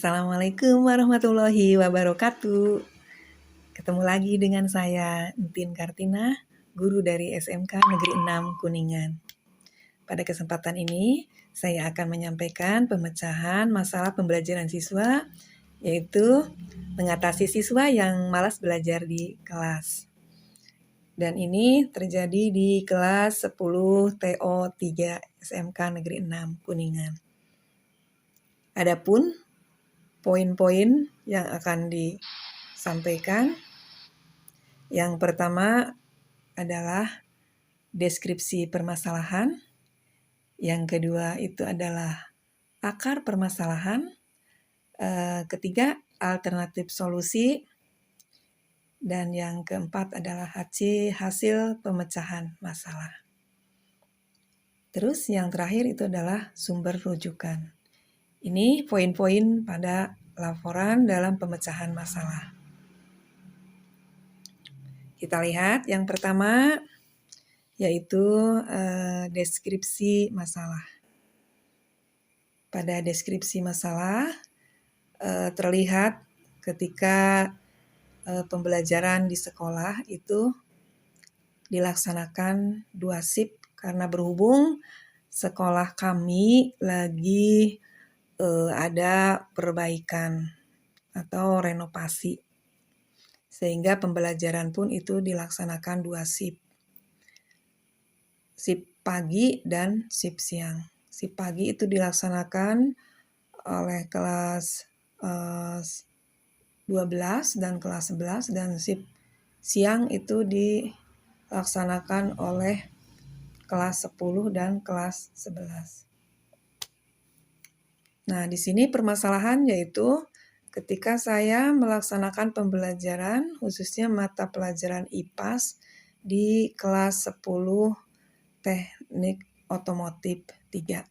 Assalamualaikum warahmatullahi wabarakatuh. Ketemu lagi dengan saya, Entin Kartina, guru dari SMK Negeri 6 Kuningan. Pada kesempatan ini, saya akan menyampaikan pemecahan masalah pembelajaran siswa, yaitu mengatasi siswa yang malas belajar di kelas. Dan ini terjadi di kelas 10 TO3 SMK Negeri 6 Kuningan. Adapun poin-poin yang akan disampaikan, yang pertama adalah deskripsi permasalahan, yang kedua itu adalah akar permasalahan, ketiga alternatif solusi, dan yang keempat adalah hasil pemecahan masalah. Terus yang terakhir itu adalah sumber rujukan. Ini poin-poin pada laporan dalam pemecahan masalah. Kita lihat yang pertama yaitu deskripsi masalah. Pada deskripsi masalah terlihat ketika pembelajaran di sekolah itu dilaksanakan 2 shift karena berhubung sekolah kami lagi ada perbaikan atau renovasi, sehingga pembelajaran pun itu dilaksanakan 2 shift. Shift pagi dan shift siang. Shift pagi itu dilaksanakan oleh kelas 12 dan kelas 11, dan shift siang itu dilaksanakan oleh kelas 10 dan kelas 11. Nah, di sini permasalahan yaitu ketika saya melaksanakan pembelajaran khususnya mata pelajaran IPAS di kelas 10 Teknik Otomotif 3.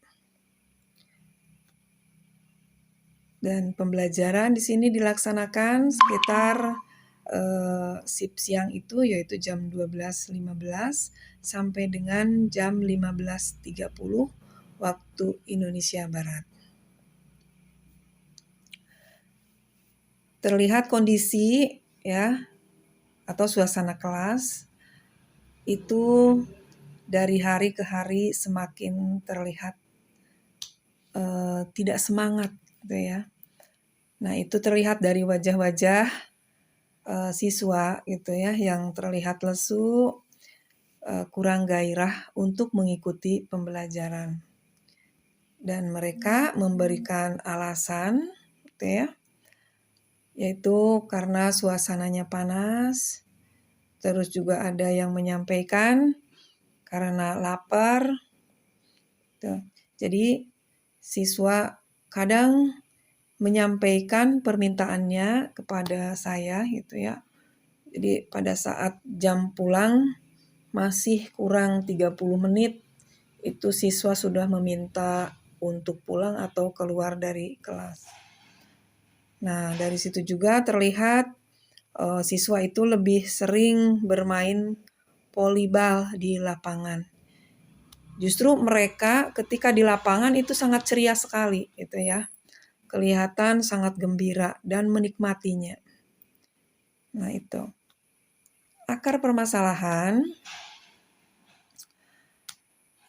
Dan pembelajaran di sini dilaksanakan sekitar shift siang itu yaitu jam 12.15 sampai dengan jam 15.30 waktu Indonesia Barat. Terlihat kondisi ya atau suasana kelas itu dari hari ke hari semakin terlihat tidak semangat gitu ya. Nah, itu terlihat dari wajah-wajah siswa gitu ya yang terlihat lesu, kurang gairah untuk mengikuti pembelajaran. Dan mereka memberikan alasan gitu ya, yaitu karena suasananya panas, terus juga ada yang menyampaikan karena lapar. Gitu. Jadi siswa kadang menyampaikan permintaannya kepada saya gitu ya. Jadi pada saat jam pulang masih kurang 30 menit itu siswa sudah meminta untuk pulang atau keluar dari kelas. Nah, dari situ juga terlihat siswa itu lebih sering bermain volleyball di lapangan. Justru mereka ketika di lapangan itu sangat ceria sekali gitu ya. Kelihatan sangat gembira dan menikmatinya. Nah, itu. Akar permasalahan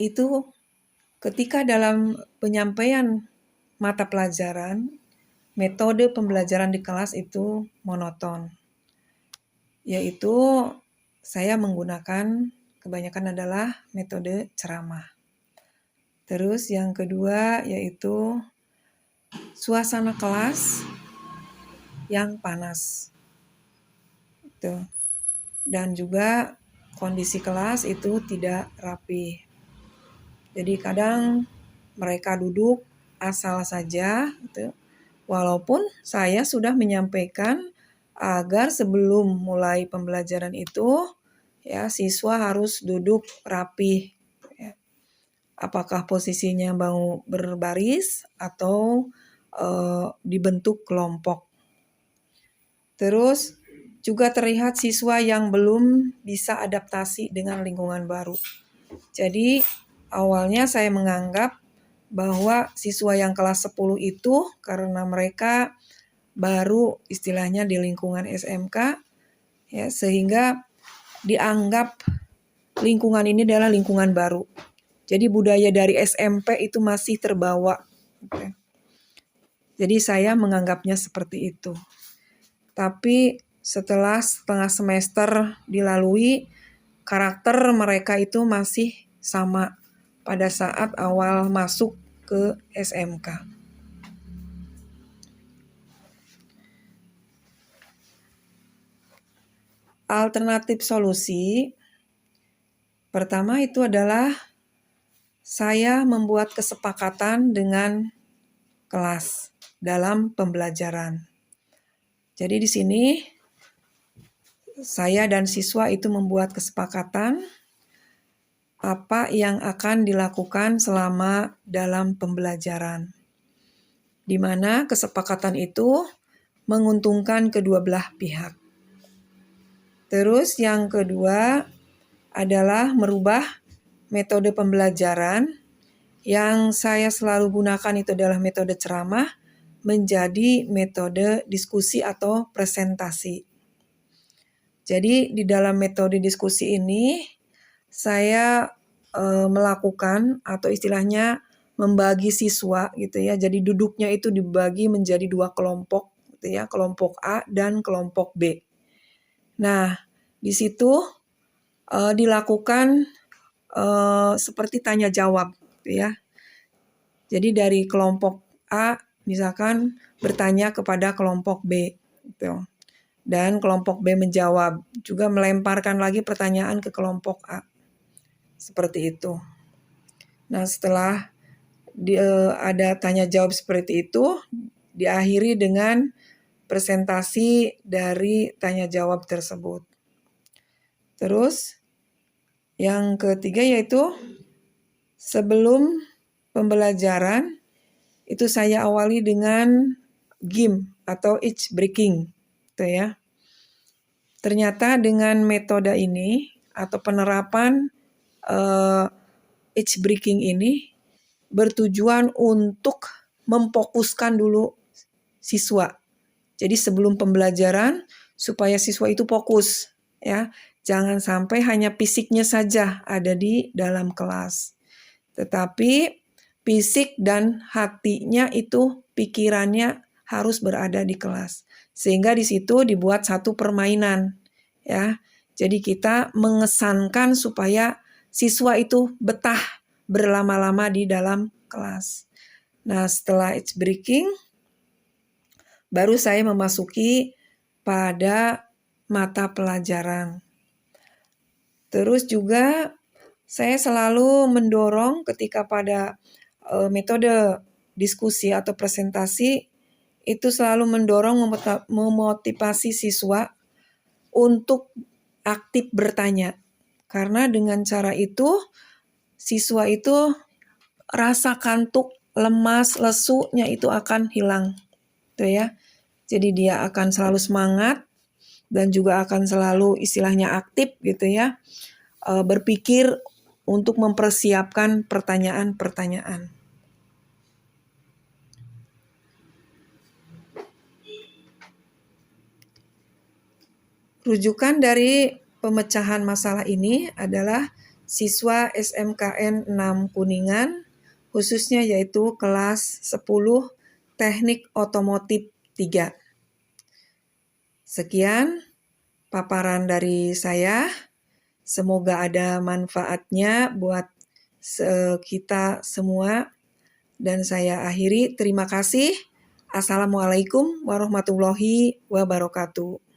itu ketika dalam penyampaian mata pelajaran, metode pembelajaran di kelas itu monoton. Yaitu saya menggunakan kebanyakan adalah metode ceramah. Terus yang kedua yaitu suasana kelas yang panas. Gitu. Dan juga kondisi kelas itu tidak rapi. Jadi kadang mereka duduk asal saja gitu. Walaupun saya sudah menyampaikan agar sebelum mulai pembelajaran itu ya siswa harus duduk rapi. Ya. Apakah posisinya mau berbaris atau dibentuk kelompok. Terus juga terlihat siswa yang belum bisa adaptasi dengan lingkungan baru. Jadi awalnya saya menganggap bahwa siswa yang kelas 10 itu karena mereka baru istilahnya di lingkungan SMK, ya, sehingga dianggap lingkungan ini adalah lingkungan baru. Jadi budaya dari SMP itu masih terbawa. Jadi saya menganggapnya seperti itu. Tapi setelah setengah semester dilalui, karakter mereka itu masih sama pada saat awal masuk ke SMK. Alternatif solusi pertama itu adalah saya membuat kesepakatan dengan kelas dalam pembelajaran. Jadi di sini saya dan siswa itu membuat kesepakatan apa yang akan dilakukan selama dalam pembelajaran. Di mana kesepakatan itu menguntungkan kedua belah pihak. Terus yang kedua adalah merubah metode pembelajaran yang saya selalu gunakan itu adalah metode ceramah menjadi metode diskusi atau presentasi. Jadi di dalam metode diskusi ini saya melakukan atau istilahnya membagi siswa gitu ya. Jadi duduknya itu dibagi menjadi 2 kelompok gitu ya, kelompok A dan kelompok B. Nah, di situ dilakukan seperti tanya jawab gitu ya. Jadi dari kelompok A misalkan bertanya kepada kelompok B gitu. Dan kelompok B menjawab, juga melemparkan lagi pertanyaan ke kelompok A. Seperti itu. Nah, setelah ada tanya jawab seperti itu, diakhiri dengan presentasi dari tanya jawab tersebut. Terus yang ketiga yaitu sebelum pembelajaran itu saya awali dengan game atau ice breaking, gitu ya. Ternyata dengan metode ini atau penerapan ice breaking ini bertujuan untuk memfokuskan dulu siswa. Jadi sebelum pembelajaran supaya siswa itu fokus ya. Jangan sampai hanya fisiknya saja ada di dalam kelas. Tetapi fisik dan hatinya itu pikirannya harus berada di kelas. Sehingga di situ dibuat satu permainan ya. Jadi kita mengesankan supaya siswa itu betah berlama-lama di dalam kelas. Nah, setelah ice breaking baru saya memasuki pada mata pelajaran. Terus juga saya selalu mendorong ketika pada metode diskusi atau presentasi itu selalu mendorong memotivasi siswa untuk aktif bertanya. Karena dengan cara itu siswa itu rasa kantuk, lemas, lesunya itu akan hilang. Tuh ya. Jadi dia akan selalu semangat dan juga akan selalu istilahnya aktif gitu ya. Berpikir untuk mempersiapkan pertanyaan-pertanyaan. Rujukan dari pemecahan masalah ini adalah siswa SMKN 6 Kuningan, khususnya yaitu kelas 10 Teknik Otomotif 3. Sekian paparan dari saya. Semoga ada manfaatnya buat kita semua. Dan saya akhiri, terima kasih. Assalamualaikum warahmatullahi wabarakatuh.